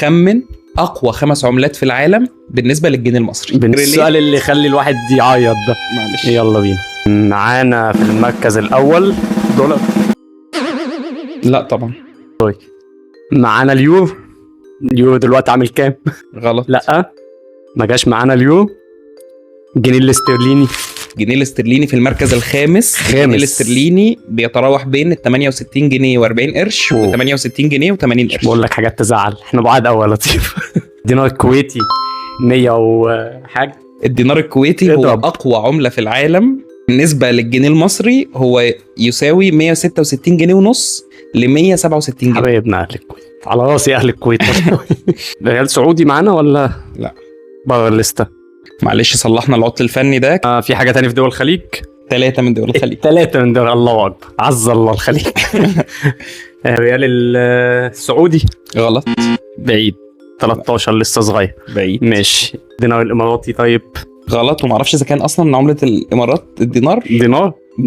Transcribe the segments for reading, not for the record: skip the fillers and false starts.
خمن اقوى 5 عملات في العالم بالنسبه للجنيه المصري. السؤال اللي يخلي الواحد يعيط ده. معلش. يلا بينا. معانا في المركز الاول دولار. لا طبعا. معانا اليورو. اليورو دلوقتي عامل كام؟ غلط. لا ما جاش معانا اليورو. الجنيه الاسترليني. الجنيه الاسترليني في المركز الخامس. الجنيه الاسترليني بيتراوح بين 68 جنيه و40 قرش و 68 جنيه و80 قرش. بقول لك حاجات تزعل، احنا بعاد قوي يا لطيف. دينار الكويتي 100 وحاجه. الدينار الكويتي هو اقوى عمله في العالم بالنسبه للجنيه المصري، هو يساوي 166 جنيه ونص ل 167 جنيه. حبايبنا اهل الكويت، على راسي اهل الكويت. ريال سعودي معانا ولا لا؟ بره الليسته. معلش صلحنا العطل الفني ده. في حاجه تاني في دول الخليج؟ 3 من دول الخليج. 3 من دول. الله اكبر، عز الله الخليج. ريال السعودي غلط. بعيد. 13 لسه صغير. بعيد. ماشي. دينار الاماراتي طيب. غلط. ومعرفش اذا كان اصلا عمله الامارات الدينار.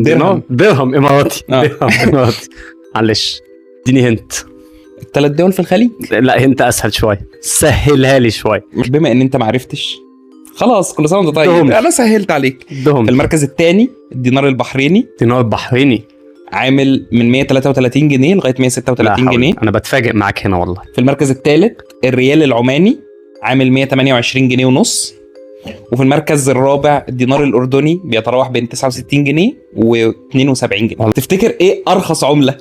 درهم اماراتي. درهم اماراتي. معلش اديني هنت. 3 دول في الخليج. لا هنت اسهل شويه، سهلها لي شويه. بما ان انت معرفتش خلاص كل سنه وانت طيب. انا سهلت عليك. في المركز الثاني الدينار البحريني. الدينار البحريني عامل من 133 جنيه لغايه 136 جنيه. انا بتفاجئ معاك هنا والله. في المركز الثالث الريال العماني عامل 128 جنيه ونص. وفي المركز الرابع الدينار الاردني بيتراوح بين 69 جنيه و 72 جنيه. تفتكر ايه ارخص عمله؟